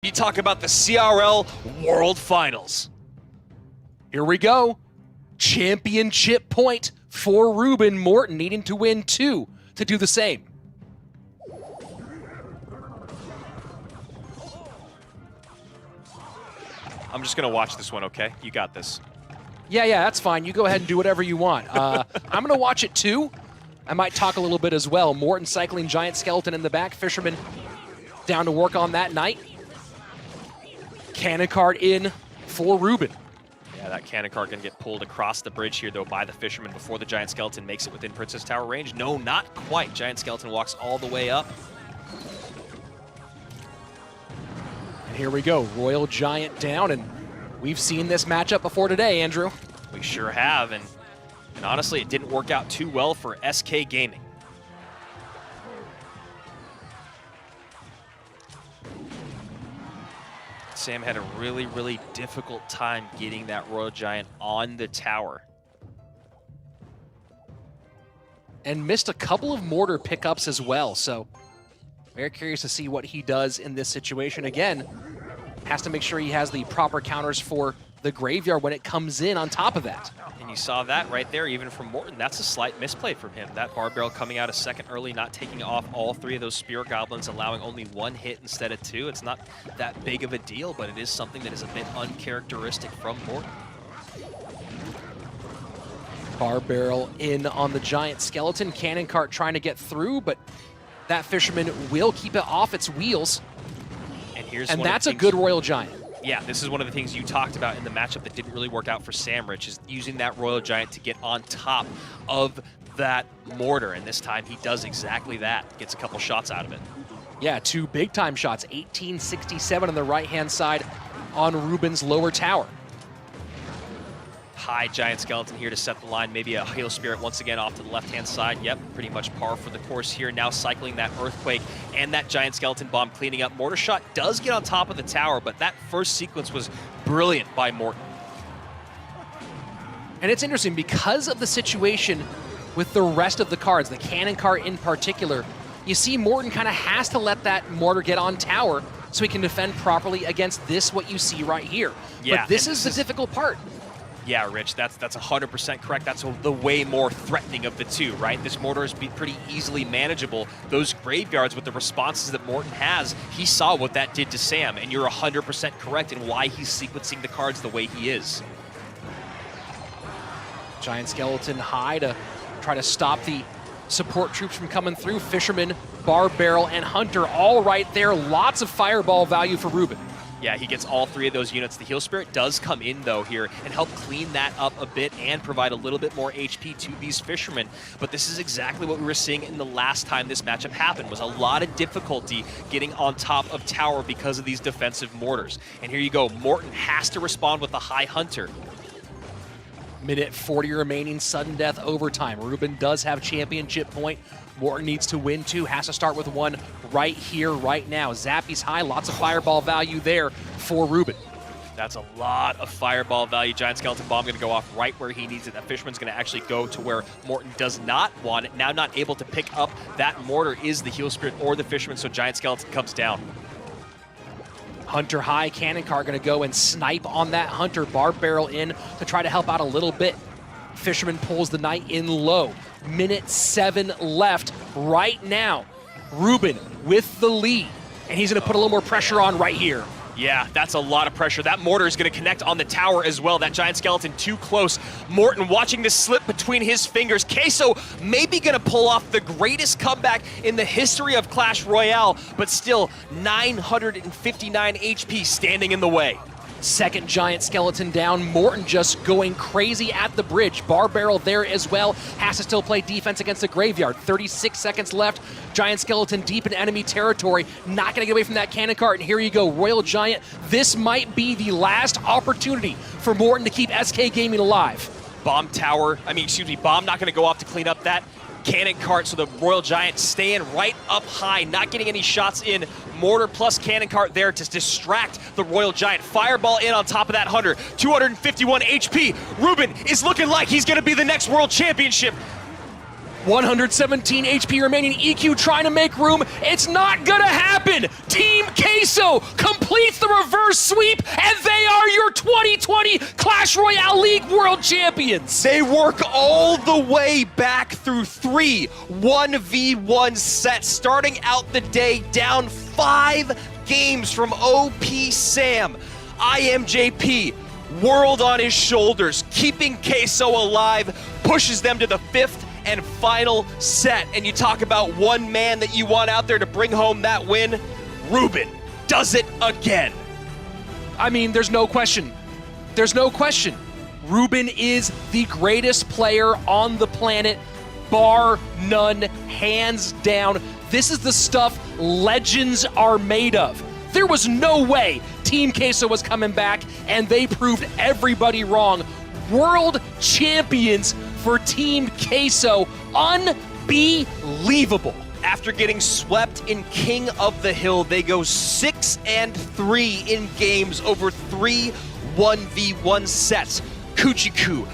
You talk about the CRL World Finals. Here we go. Championship point for Ruben. Morten needing to win 2 to do the same. I'm just going to watch this one, okay? You got this. Yeah, that's fine. You go ahead and do whatever you want. I'm going to watch it too. I might talk a little bit as well. Morten cycling Giant Skeleton in the back. Fisherman down to work on that Knight. Cannon card in for Ruben. Yeah, that cannon card going to get pulled across the bridge here, though, by the Fisherman before the Giant Skeleton makes it within Princess Tower range. No, not quite. Giant Skeleton walks all the way up. And here we go. Royal Giant down, and we've seen this matchup before today, Andrew. We sure have, and honestly, it didn't work out too well for SK Gaming. Sam had a really difficult time getting that Royal Giant on the tower. And missed a couple of mortar pickups as well, so very curious to see what he does in this situation. Again, has to make sure he has the proper counters for the graveyard when it comes in on top of that. And you saw that right there, even from Morten. That's a slight misplay from him. That bar barrel coming out a second early, not taking off all 3 of those Spear Goblins, allowing only 1 hit instead of 2. It's not that big of a deal, but it is something that is a bit uncharacteristic from Morten. Bar barrel in on the Giant Skeleton. Cannon cart trying to get through, but that Fisherman will keep it off its wheels. And that's a good Royal Giant. Yeah, this is one of the things you talked about in the matchup that didn't really work out for Samrich, is using that Royal Giant to get on top of that mortar. And this time he does exactly that. Gets a couple shots out of it. Yeah, 2 big-time shots. 1867 on the right-hand side on Ruben's lower tower. High Giant Skeleton here to set the line. Maybe a Hail Spirit once again off to the left-hand side. Yep, pretty much par for the course here. Now cycling that Earthquake and that Giant Skeleton Bomb, cleaning up. Mortar Shot does get on top of the tower, but that first sequence was brilliant by Morten. And it's interesting because of the situation with the rest of the cards, the cannon cart in particular, you see Morten kind of has to let that mortar get on tower so he can defend properly against this, what you see right here. Yeah, but this is the difficult part. Yeah, Rich, that's 100% correct. That's the way more threatening of the 2, right? This mortar is pretty easily manageable. Those graveyards with the responses that Morten has, he saw what that did to Sam, and you're 100% correct in why he's sequencing the cards the way he is. Giant Skeleton high to try to stop the support troops from coming through. Fisherman, Bar Barrel, and Hunter all right there. Lots of fireball value for Ruben. Yeah, he gets all 3 of those units. The Heal Spirit does come in, though, here and help clean that up a bit and provide a little bit more HP to these Fishermen. But this is exactly what we were seeing in the last time this matchup happened, was a lot of difficulty getting on top of tower because of these defensive mortars. And here you go. Morten has to respond with the high Hunter. Minute 40 remaining, sudden death overtime. Ruben does have championship point. Morten needs to win 2, has to start with 1 right here, right now. Zappy's high, lots of fireball value there for Ruben. That's a lot of fireball value. Giant Skeleton Bomb going to go off right where he needs it. That Fisherman's going to actually go to where Morten does not want it. Now not able to pick up that mortar is the Heal Spirit or the Fisherman, so Giant Skeleton comes down. Hunter high, cannon car going to go and snipe on that Hunter. Bar barrel in to try to help out a little bit. Fisherman pulls the Knight in low. Minute 7 left right now. Ruben with the lead, and he's going to put a little more pressure on right here. Yeah, that's a lot of pressure. That mortar is going to connect on the tower as well. That Giant Skeleton too close. Morten watching this slip between his fingers. Queso maybe going to pull off the greatest comeback in the history of Clash Royale, but still 959 HP standing in the way. Second Giant Skeleton down. Morten just going crazy at the bridge. Bar Barrel there as well. Has to still play defense against the graveyard. 36 seconds left. Giant Skeleton deep in enemy territory. Not going to get away from that cannon cart. And here you go, Royal Giant. This might be the last opportunity for Morten to keep SK Gaming alive. Bomb not going to go off to clean up that cannon cart, so the Royal Giant staying right up high, not getting any shots in. Mortar plus cannon cart there to distract the Royal Giant. Fireball in on top of that Hunter. 251 HP. Ruben is looking like he's going to be the next World Championship. 117 HP remaining. EQ trying to make room. It's not gonna happen. Team Queso completes the reverse sweep, and they are your 2020 Clash Royale League World Champions. They work all the way back through 3 1v1 sets, starting out the day down 5 games from OP Sam. IMJP, world on his shoulders, keeping Queso alive, pushes them to the 5th and final set. And you talk about one man that you want out there to bring home that win, Ruben does it again. I mean, there's no question. There's no question. Ruben is the greatest player on the planet, bar none, hands down. This is the stuff legends are made of. There was no way Team Queso was coming back, and they proved everybody wrong. World champions for Team Queso. Unbelievable. After getting swept in King of the Hill, they go 6-3 in games over 3 1v1 sets. Kuchiku